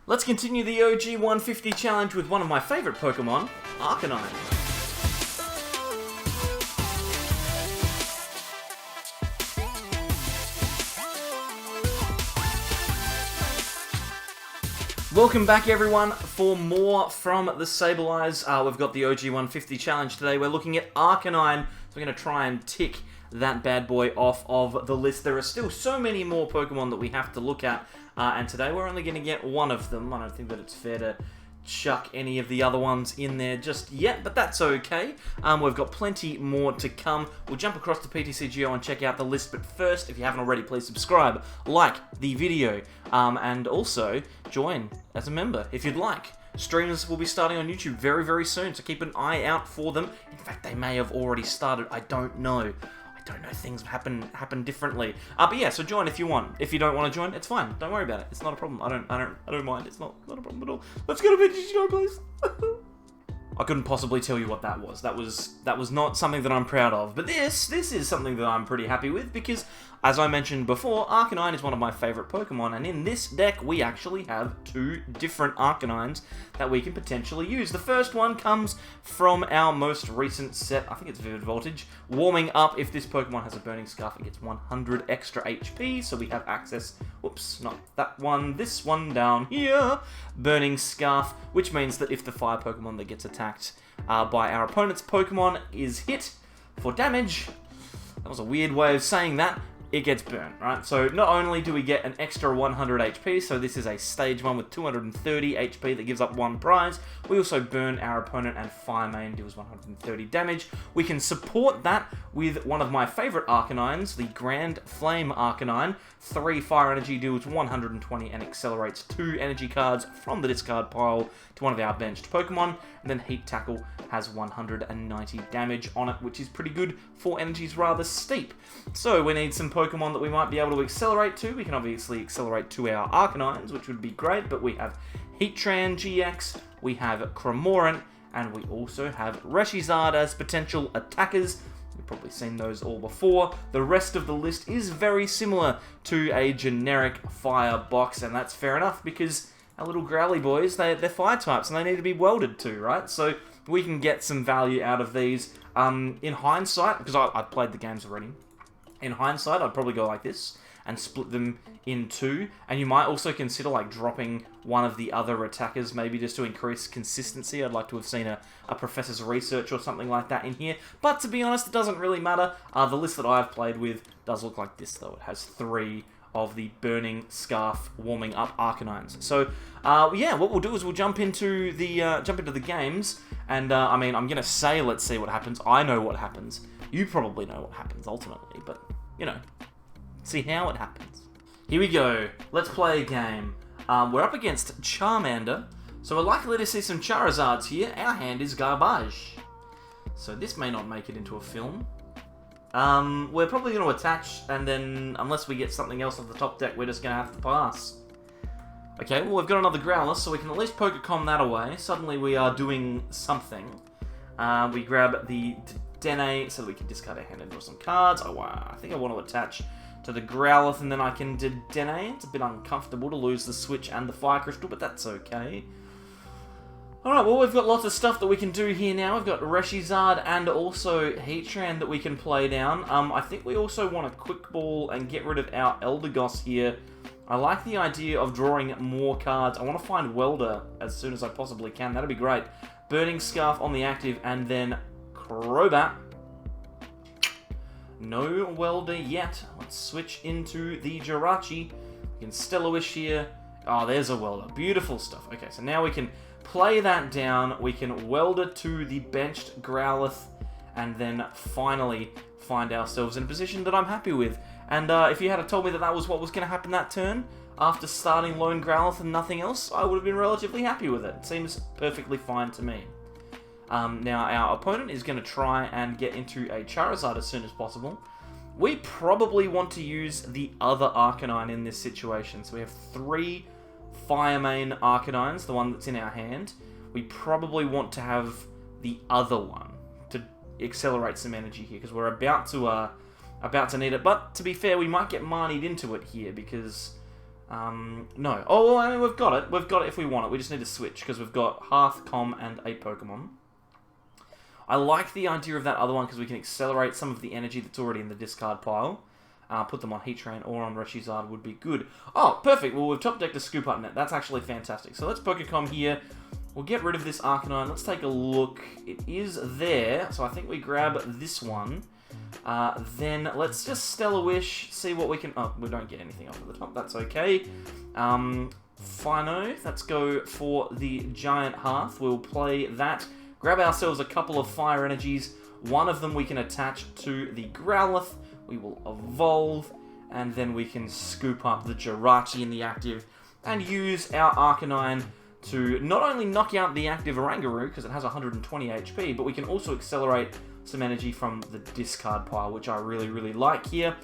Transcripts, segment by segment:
Let's continue the OG 150 challenge with one of my favourite Pokemon, Arcanine. Welcome back everyone for more from the Sableyes. We've got the OG 150 challenge today. We're looking at Arcanine, so we're going to try and tick that bad boy off of the list. There are still so many more Pokemon that we have to look at, and today we're only going to get one of them. I don't think that it's fair to chuck any of the other ones in there just yet, but that's okay. We've got plenty more to come. We'll jump across to PTCGO and check out the list, but first, if you haven't already, please subscribe, like the video, and also join as a member if you'd like. Streams will be starting on YouTube very, very soon, so keep an eye out for them. In fact, they may have already started. I don't know. Things happen differently. But yeah, so join if you want. If you don't want to join, it's fine. Don't worry about it. It's not a problem. I don't mind. It's not a problem at all. Let's go to PTCGO, please. I couldn't possibly tell you what that was. That was not something that I'm proud of. But this is something that I'm pretty happy with because, as I mentioned before, Arcanine is one of my favourite Pokemon, and in this deck we actually have two different Arcanines that we can potentially use. The first one comes from our most recent set, I think it's Vivid Voltage. Warming up, if this Pokemon has a Burning Scarf, it gets 100 extra HP, so we have access, whoops, not that one, this one down here, Burning Scarf, which means that if the fire Pokemon that gets attacked by our opponent's Pokemon is hit for damage, that was a weird way of saying that, it gets burned, right? So not only do we get an extra 100 HP, so this is a stage 1 with 230 HP that gives up one prize, we also burn our opponent and Fire Main deals 130 damage. We can support that with one of my favourite Arcanines, the Grand Flame Arcanine. 3 Fire Energy deals 120 and accelerates 2 energy cards from the discard pile to one of our benched Pokemon, and then Heat Tackle has 190 damage on it, which is pretty good for energies rather steep. So we need some Pokemon that we might be able to accelerate to. We can obviously accelerate to our Arcanines, which would be great, but we have Heatran-GX, we have Cramorant, and we also have Reshiram as potential attackers. You've probably seen those all before. The rest of the list is very similar to a generic fire box, and that's fair enough because our little Growlithe boys, they're fire types and they need to be welded to, right? So we can get some value out of these. In hindsight, because I've played the games already, in hindsight I'd probably go like this and split them in two, and you might also consider like dropping one of the other attackers, maybe just to increase consistency. I'd like to have seen a Professor's Research or something like that in here, but to be honest, it doesn't really matter. The list that I've played with does look like this though. It has 3 of the Burning Scarf warming up Arcanines. So yeah, what we'll do is we'll jump into the games, and I mean, I'm gonna say let's see what happens. I know what happens. You probably know what happens ultimately, but you know, see how it happens. Here we go. Let's play a game. We're up against Charmander, so we're likely to see some Charizards here. Our hand is garbage, so this may not make it into a film. We're probably going to attach, and then, unless we get something else off the top deck, we're just going to have to pass. Okay, well, we've got another Growlithe, so we can at least Pokecom that away. Suddenly we are doing something. We grab the Dedenne, so that we can discard our hand and draw some cards. Oh, wow. I think I want to attach to the Growlithe, and then I can Dedenne. It's a bit uncomfortable to lose the Switch and the Fire Crystal, but that's okay. Alright, well, we've got lots of stuff that we can do here now. We've got Reshiram and also Heatran that we can play down. I think we also want to Quick Ball and get rid of our Eldegoss here. I like the idea of drawing more cards. I want to find Welder as soon as I possibly can. That'd be great. Burning Scarf on the active, and then Crobat. No Welder yet. Let's switch into the Jirachi. We can Stellar Wish here. Oh, there's a Welder. Beautiful stuff. Okay, so now we can play that down, we can weld it to the benched Growlithe, and then finally find ourselves in a position that I'm happy with. And if you had told me that that was what was going to happen that turn, after starting lone Growlithe and nothing else, I would have been relatively happy with it. It seems perfectly fine to me. Now, our opponent is going to try and get into a Charizard as soon as possible. We probably want to use the other Arcanine in this situation. So we have 3 Fire Main Arcanines, the one that's in our hand. We probably want to have the other one to accelerate some energy here, because we're about to need it. But to be fair, we might get Marnied into it here, because No. Oh, well, I mean, we've got it. We've got it if we want it. We just need to switch, because we've got Hearth, Com, and a Pokemon. I like the idea of that other one, because we can accelerate some of the energy that's already in the discard pile. Put them on Heatran or on Reshiram would be good. Oh, perfect. Well, we've top decked a Scoop Up Net. That's actually fantastic. So let's Pokecom here. We'll get rid of this Arcanine. Let's take a look. It is there, so I think we grab this one. Then let's just Stellar Wish, see what we can... Oh, we don't get anything off of the top. That's okay. Fino. Let's go for the Giant Hearth. We'll play that. Grab ourselves a couple of Fire Energies. One of them we can attach to the Growlithe. We will evolve, and then we can scoop up the Jirachi in the active and use our Arcanine to not only knock out the active Oranguru, because it has 120 HP, but we can also accelerate some energy from the discard pile, which I really, really like here.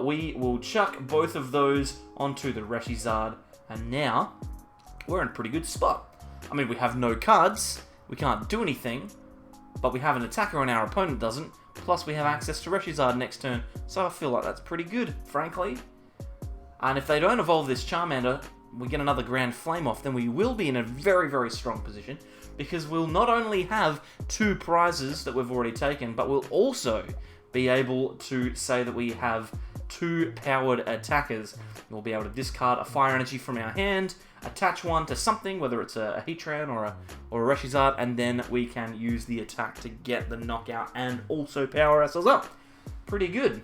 We will chuck both of those onto the Reshiram, and now we're in a pretty good spot. I mean, we have no cards, we can't do anything, but we have an attacker and our opponent doesn't, plus we have access to Reshiram next turn, so I feel like that's pretty good, frankly. And if they don't evolve this Charmander, we get another Grand Flame off, then we will be in a very, very strong position, because we'll not only have 2 prizes that we've already taken, but we'll also be able to say that we have 2 powered attackers. We'll be able to discard a Fire Energy from our hand, attach one to something, whether it's a Heatran or a Reshiram, and then we can use the attack to get the knockout and also power ourselves up. Pretty good.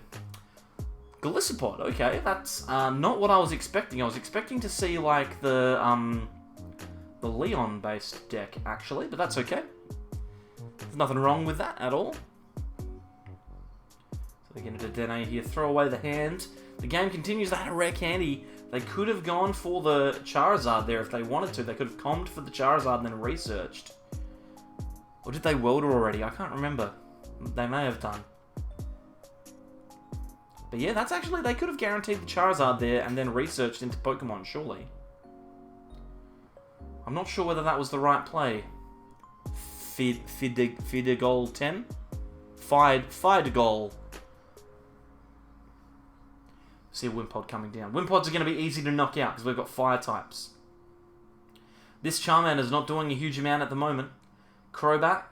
Golisopod, okay, that's not what I was expecting. I was expecting to see like the Leon-based deck, actually, but that's okay. There's nothing wrong with that at all. So they're going to Dedenne here, throw away the hand. The game continues. They had a rare candy. They could have gone for the Charizard there if they wanted to. They could have commed for the Charizard and then researched. Or did they welder already? I can't remember. They may have done. But yeah, that's actually... They could have guaranteed the Charizard there and then researched into Pokemon, surely. I'm not sure whether that was the right play. Fidegol 10? Fidegol. See a Wimpod coming down. Wimpods are going to be easy to knock out because we've got fire types. This Charmander's not doing a huge amount at the moment. Crobat.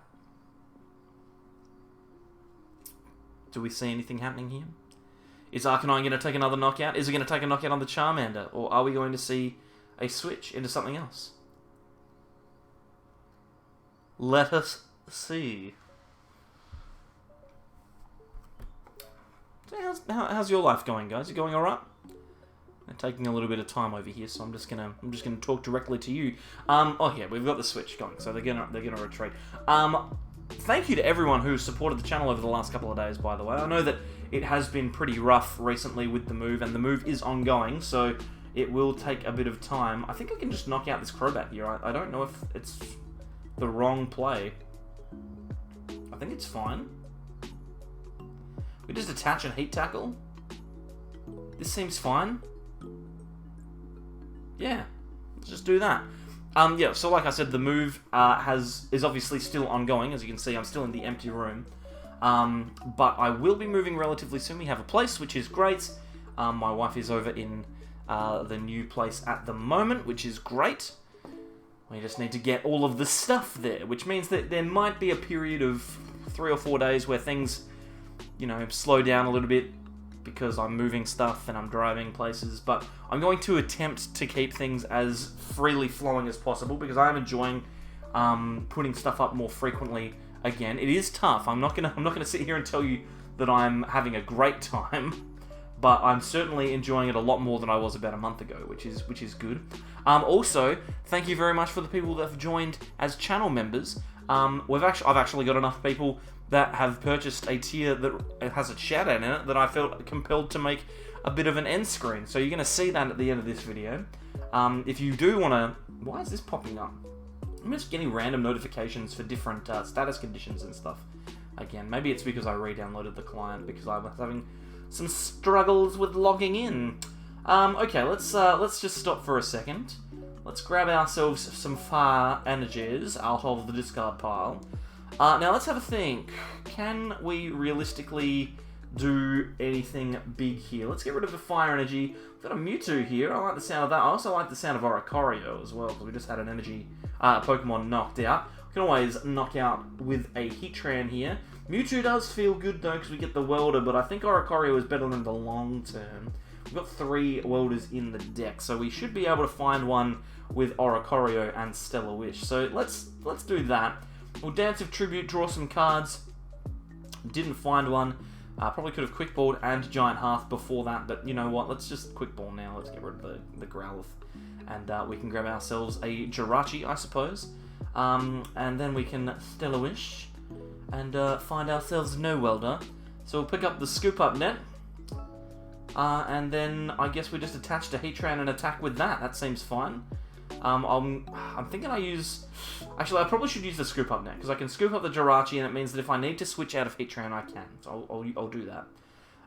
Do we see anything happening here? Is Arcanine going to take another knockout? Is it going to take a knockout on the Charmander? Or are we going to see a switch into something else? Let us see. So how's your life going, guys? You going all right? I'm taking a little bit of time over here, so I'm just gonna talk directly to you. Oh yeah, we've got the switch going, so they're gonna retreat. Thank you to everyone who supported the channel over the last couple of days, by the way. I know that it has been pretty rough recently with the move, and the move is ongoing, so it will take a bit of time. I think I can just knock out this Crobat here. I don't know if it's the wrong play. I think it's fine. We just attach and Heat Tackle. This seems fine. Yeah, let's just do that. Yeah, so like I said, the move is obviously still ongoing. As you can see, I'm still in the empty room. But I will be moving relatively soon. We have a place, which is great. My wife is over in the new place at the moment, which is great. We just need to get all of the stuff there, which means that there might be a period of 3 or 4 days where things, you know, slow down a little bit because I'm moving stuff and I'm driving places, but I'm going to attempt to keep things as freely flowing as possible because I am enjoying putting stuff up more frequently again. It is tough. I'm not gonna sit here and tell you that I'm having a great time, but I'm certainly enjoying it a lot more than I was about a month ago, which is good. Also, thank you very much for the people that have joined as channel members. I've actually got enough people that have purchased a tier that has a shout-out in it that I felt compelled to make a bit of an end screen. So you're going to see that at the end of this video. If you do want to... Why is this popping up? I'm just getting random notifications for different status conditions and stuff. Again, maybe it's because I re-downloaded the client because I was having some struggles with logging in. Okay, let's just stop for a second. Let's grab ourselves some fire energies out of the discard pile. Now let's have a think. Can we realistically do anything big here? Let's get rid of the fire energy. We've Got a Mewtwo here. I like the sound of that. I also like the sound of Oricorio as well, because we just had an energy Pokemon knocked out. We can always knock out with a Heatran here. Mewtwo does feel good though, because we get the Welder, but I think Oricorio is better than the long term. We've got 3 Welders in the deck, so we should be able to find one with Oricorio and Stellar Wish. So let's do that. We'll Dance of Tribute, draw some cards. Didn't find one. Probably could have Quick Balled and Giant Hearth before that, but you know what? Let's just Quick Ball now. Let's get rid of the Growlithe. And we can grab ourselves a Jirachi, I suppose. And then we can Stellar Wish and find ourselves no Welder. So we'll pick up the Scoop Up Net. And then I guess we just attach to Heatran and attack with that. That seems fine. I'm thinking I use... Actually, I probably should use the Scoop Up Net, because I can scoop up the Jirachi, and it means that if I need to switch out of Heatran, I can. So I'll do that.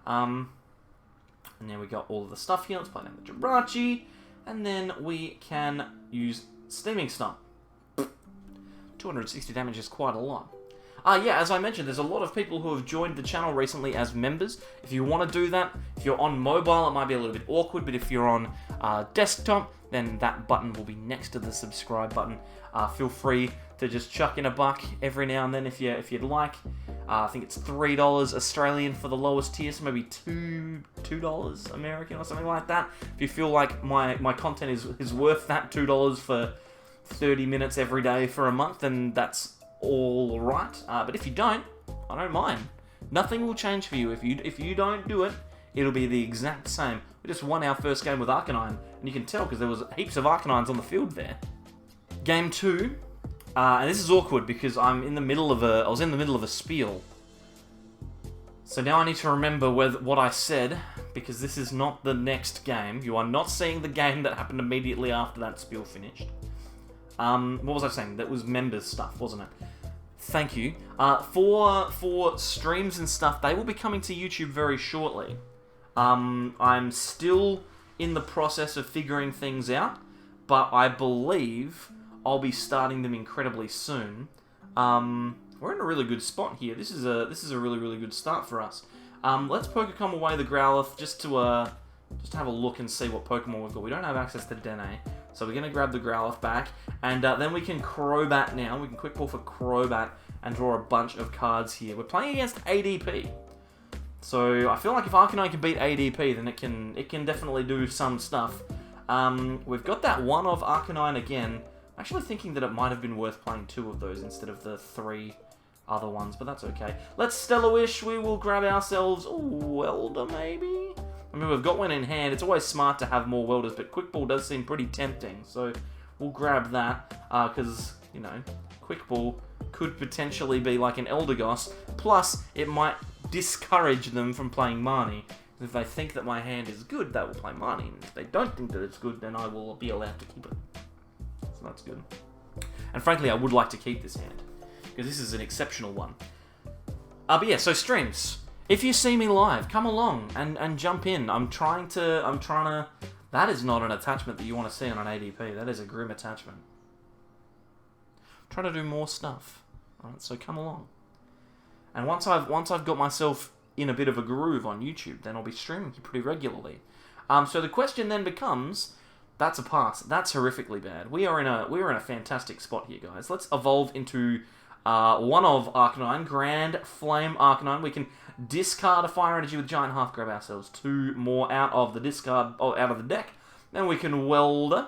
And then we got all of the stuff here. Let's play down the Jirachi. And then we can use Steaming Stomp. 260 damage is quite a lot. Yeah, as I mentioned, there's a lot of people who have joined the channel recently as members. If you want to do that, if you're on mobile, it might be a little bit awkward, but if you're on desktop, then that button will be next to the subscribe button. Feel free to just chuck in a buck every now and then if you'd like. I think it's $3 Australian for the lowest tier, so maybe $2 American or something like that. If you feel like my content is worth that $2 for 30 minutes every day for a month, then that's all right. But if you don't, I don't mind. Nothing will change for you. If you don't do it, it'll be the exact same. We just won our first game with Arcanine, and you can tell because there was heaps of Arcanines on the field there. Game 2, and this is awkward because I was in the middle of a spiel. So now I need to remember what I said, because this is not the next game. You are not seeing the game that happened immediately after that spiel finished. What was I saying? That was members stuff, wasn't it? Thank you. For streams and stuff, they will be coming to YouTube very shortly. I'm still in the process of figuring things out, but I believe I'll be starting them incredibly soon. We're in a really good spot here. This is a really, really good start for us. Let's Pokecom away the Growlithe just to have a look and see what Pokemon we've got. We don't have access to Dedenne, so we're going to grab the Growlithe back, and then we can Crobat now. We can Quick Ball for Crobat and draw a bunch of cards here. We're playing against ADP. So I feel like if Arcanine can beat ADP, then it can definitely do some stuff. We've got that one of Arcanine again. I'm actually thinking that it might have been worth playing 2 of those instead of the 3 other ones, but that's okay. Let's Stellar Wish. We will grab ourselves a Welder, maybe? I mean, we've got one in hand. It's always smart to have more Welders, but Quick Ball does seem pretty tempting, so we'll grab that, because, you know, Quick Ball could potentially be like an Eldegoss, plus it might discourage them from playing Marnie. If they think that my hand is good, they will play Marnie, and if they don't think that it's good, then I will be allowed to keep it. So that's good. And frankly, I would like to keep this hand, because this is an exceptional one. But yeah, so streams. If you see me live, come along and jump in. I'm trying to... That is not an attachment that you want to see on an ADP. That is a grim attachment. I'm trying to do more stuff. Alright, so come along. And once I've got myself in a bit of a groove on YouTube, then I'll be streaming pretty regularly. So the question then becomes, that's a pass. That's horrifically bad. We are in a fantastic spot here, guys. Let's evolve into one of Arcanine, Grand Flame Arcanine. We can discard a Fire Energy with Giant Hearth, grab ourselves 2 more out of the out of the deck. Then we can Welder.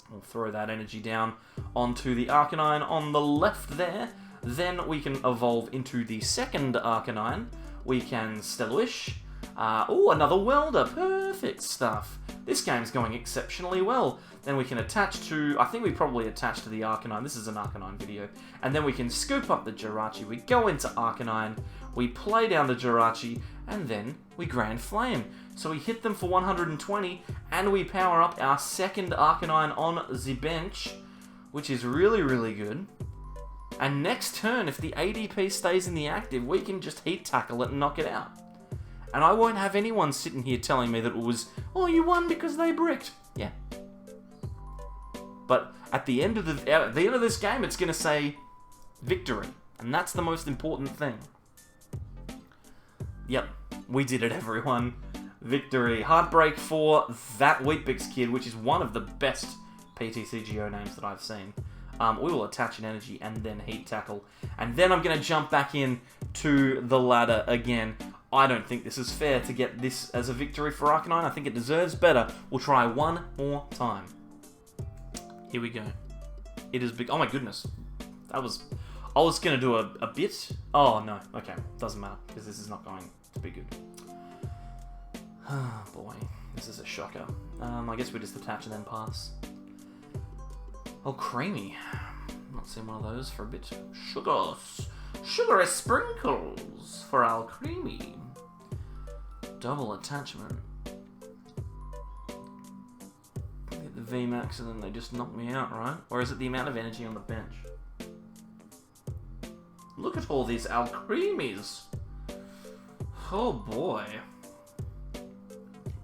We'll throw that energy down onto the Arcanine on the left there. Then we can evolve into the second Arcanine. We can Stellar Wish. Oh, another Welder. Perfect stuff. This game's going exceptionally well. Then we can attach to... I think we probably attach to the Arcanine. This is an Arcanine video. And then we can scoop up the Jirachi. We go into Arcanine. We play down the Jirachi. And then we Grand Flame. So we hit them for 120. And we power up our second Arcanine on the bench, which is really, really good. And next turn, if the ADP stays in the active, we can just Heat Tackle it and knock it out. And I won't have anyone sitting here telling me that it was, oh, you won because they bricked. Yeah. But at the end of this game, it's going to say victory. And that's the most important thing. Yep, we did it, everyone. victory. Heartbreak for that Weet-Bix kid, which is one of the best PTCGO names that I've seen. We will attach an energy and then heat tackle. And then I'm going to jump back in to the ladder again. I don't think this is fair to get this as a victory for Arcanine. I think it deserves better. We'll try one more time. Here we go. It is big. Oh my goodness. I was going to do a bit. Oh no. Okay. Doesn't matter because this is not going to be good. Oh boy. This is a shocker. I guess we just attach and then pass. Oh, creamy. Not seen one of those for a bit. Sugary sprinkles for our creamy. Double attachment. Get the VMAX and then they just knock me out, right? Or is it the amount of energy on the bench? Look at all these Alcremies. Oh boy.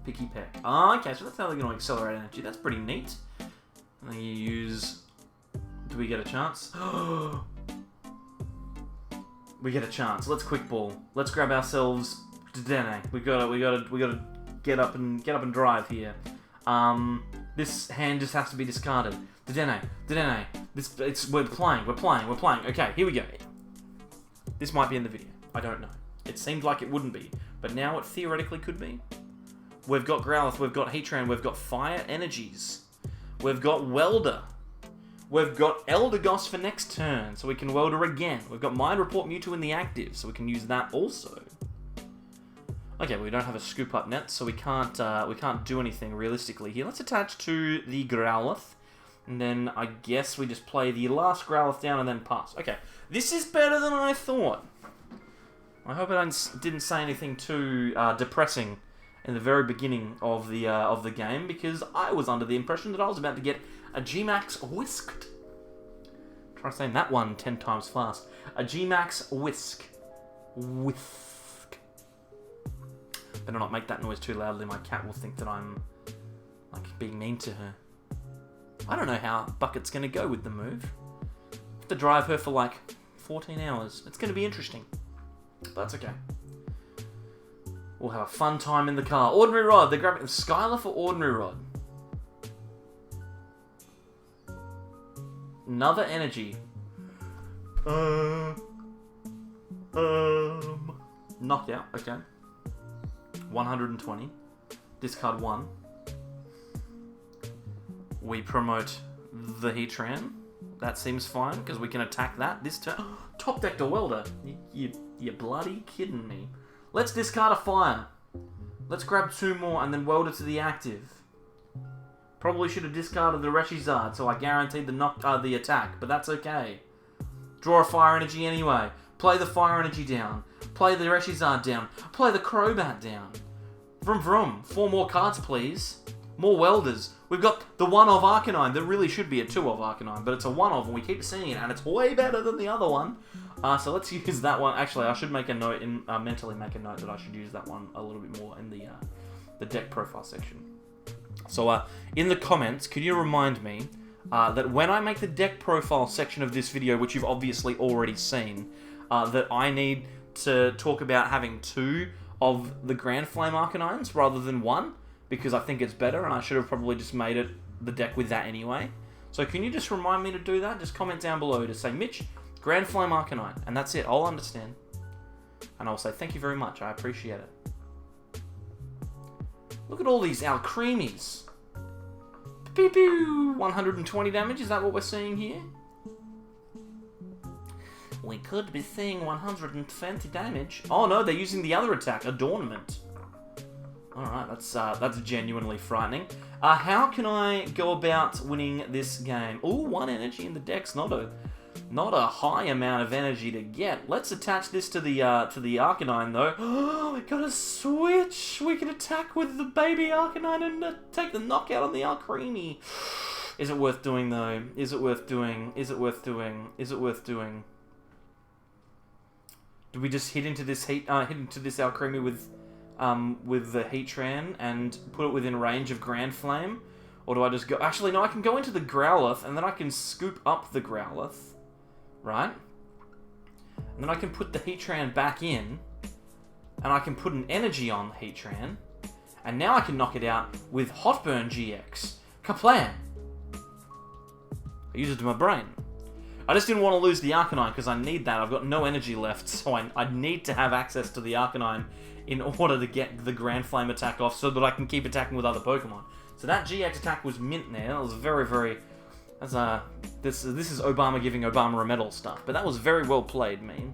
Picky peck. Oh, okay, so that's how they're going to accelerate energy. That's pretty neat. And then you use... Do we get a chance? We get a chance. Let's quick ball. Let's grab ourselves Dedenne. We gotta get up and drive here. This hand just has to be discarded. Dedenne. We're playing. Okay, here we go. This might be in the video. I don't know. It seemed like it wouldn't be, but now it theoretically could be. We've got Growlithe, we've got Heatran, we've got Fire Energies, we've got Welder. We've got Eldegoss for next turn, so we can Welder again. We've got Mind Report Mewtwo in the active, so we can use that also. Okay, we don't have a scoop up net, so we can't do anything realistically here. Let's attach to the Growlithe, and then I guess we just play the last Growlithe down and then pass. Okay, this is better than I thought. I hope I didn't say anything too depressing in the very beginning of the game, because I was under the impression that I was about to get a G-Max Whisked. Try saying that one 10 times fast. A G-Max Whisk. Whisk. Better not make that noise too loudly. My cat will think that I'm like being mean to her. I don't know how Bucket's going to go with the move. Have to drive her for like 14 hours. It's going to be interesting. But that's okay. We'll have a fun time in the car. Ordinary Rod. They're grabbing Skylar for Ordinary Rod. Another energy. Knockout, okay. 120. Discard 1. We promote the Heatran. That seems fine, because we can attack that this turn. Top deck to Welder. You bloody kidding me. Let's discard a Fire. Let's grab 2 more and then Welder to the active. Probably should have discarded the Reshiram, so I guaranteed the attack, but that's okay. Draw a Fire Energy anyway. Play the Fire Energy down. Play the Reshiram down. Play the Crobat down. Vroom vroom. 4 more cards, please. More Welders. We've got the 1 of Arcanine. There really should be a 2 of Arcanine, but it's a 1 of, and we keep seeing it, and it's way better than the other one. So let's use that one. Actually, I should make a note, mentally make a note that I should use that one a little bit more in the deck profile section. So, in the comments, could you remind me that when I make the deck profile section of this video, which you've obviously already seen, that I need to talk about having 2 of the Grand Flame Arcanines rather than 1, because I think it's better, and I should have probably just made it the deck with that anyway. So can you just remind me to do that? Just comment down below to say, Mitch, Grand Flame Arcanine, and that's it. I'll understand. And I'll say thank you very much. I appreciate it. Look at all these Alcremies. Pew pew! 120 damage, is that what we're seeing here? We could be seeing 120 damage. Oh no, they're using the other attack, Adornment. Alright, that's genuinely frightening. How can I go about winning this game? Ooh, 1 energy in the deck's not a high amount of energy to get. Let's attach this to the Arcanine though. Oh, we got a switch. We can attack with the baby Arcanine and take the knockout on the Alcremie. Is it worth doing though? Is it worth doing? Is it worth doing? Is it worth doing? Do we just hit into this Alcremie with the Heatran and put it within range of Grand Flame? Or do I just go... Actually, no, I can go into the Growlithe, and then I can scoop up the Growlithe, right? And then I can put the Heatran back in, and I can put an energy on Heatran, And now I can knock it out with Hotburn GX. Kaplan! I use it to my brain. I just didn't want to lose the Arcanine because I need that. I've got no energy left, so I need to have access to the Arcanine in order to get the Grand Flame attack off so that I can keep attacking with other Pokemon. So that GX attack was mint there. That was very, very... This is Obama giving Obama a medal stuff. But that was very well played, man.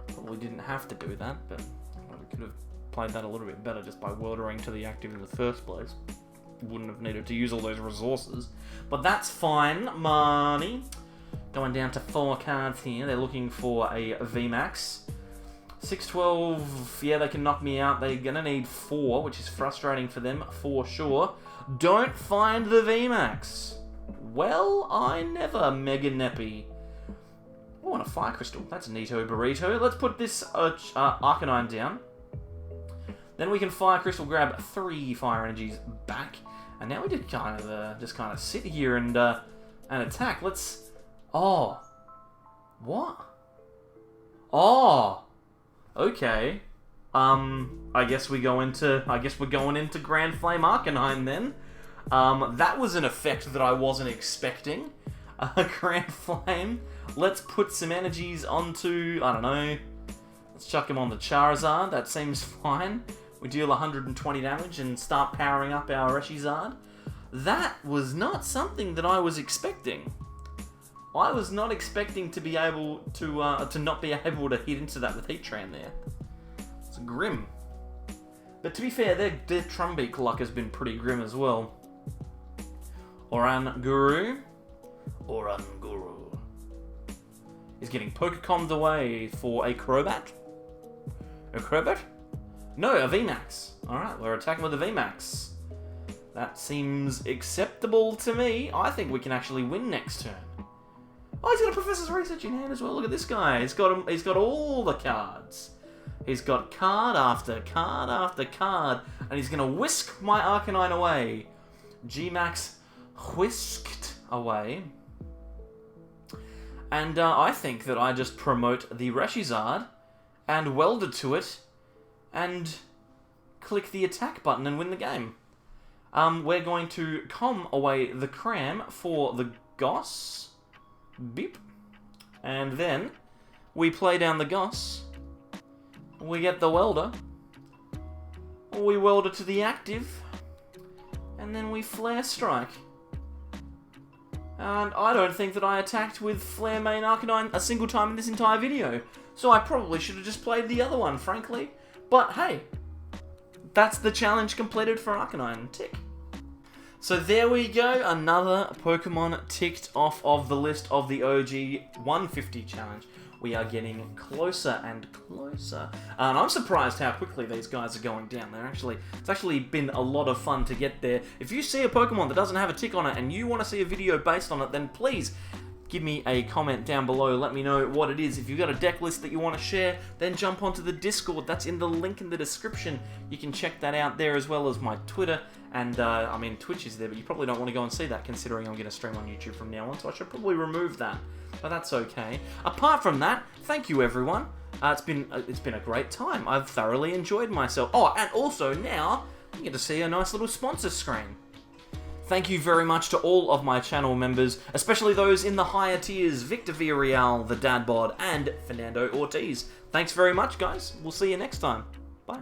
Probably didn't have to do that, but we could have played that a little bit better just by Wildering to the active in the first place. Wouldn't have needed to use all those resources. But that's fine, money. Going down to 4 cards here. They're looking for a VMAX. 612, yeah, they can knock me out. They're going to need 4, which is frustrating for them, for sure. Don't find the VMAX. Well, I never, Mega Neppy. Oh, and a Fire Crystal. That's neato burrito. Let's put this Arcanine down. Then we can Fire Crystal grab 3 Fire Energies back. And now we just kind of sit here and attack. Let's... Oh. What? Oh. Okay. I guess we're going into Grand Flame Arcanine then. That was an effect that I wasn't expecting. Grand Flame. Let's put some energies onto, I don't know. Let's chuck him on the Charizard. That seems fine. We deal 120 damage and start powering up our Reshiram. That was not something that I was expecting. I was not expecting to be able to not be able to hit into that with Heatran there. It's grim. But to be fair, their Trumbeak luck has been pretty grim as well. Oranguru. Is getting Pokecombed away for a Crobat. A Crobat? No, a VMAX. Alright, we're attacking with a VMAX. That seems acceptable to me. I think we can actually win next turn. Oh, he's got a Professor's Research in hand as well. Look at this guy. He's got all the cards. He's got card after card after card. And he's going to whisk my Arcanine away. G-Max whisked away. And I think that I just promote the Reshiram and weld it to it and click the attack button and win the game. We're going to comb away the Cram for the Goss. Beep. And then we play down the Goss. We get the Welder. We weld it to the active. And then we Flare Strike. And I don't think that I attacked with Flare Main Arcanine a single time in this entire video. So I probably should have just played the other one, frankly. But hey, that's the challenge completed for Arcanine. Tick. So there we go, another Pokemon ticked off of the list of the OG 150 challenge. We are getting closer and closer. And I'm surprised how quickly these guys are going down. It's actually been a lot of fun to get there. If you see a Pokemon that doesn't have a tick on it and you want to see a video based on it, then please give me a comment down below. Let me know what it is. If you've got a deck list that you want to share, then jump onto the Discord. That's in the link in the description. You can check that out there, as well as my Twitter. And, I mean, Twitch is there, but you probably don't want to go and see that, considering I'm going to stream on YouTube from now on, so I should probably remove that. But that's okay. Apart from that, thank you, everyone. It's been a great time. I've thoroughly enjoyed myself. Oh, and also now, you get to see a nice little sponsor screen. Thank you very much to all of my channel members, especially those in the higher tiers, Victor Villarreal, the Dad Bod, and Fernando Ortiz. Thanks very much, guys. We'll see you next time. Bye.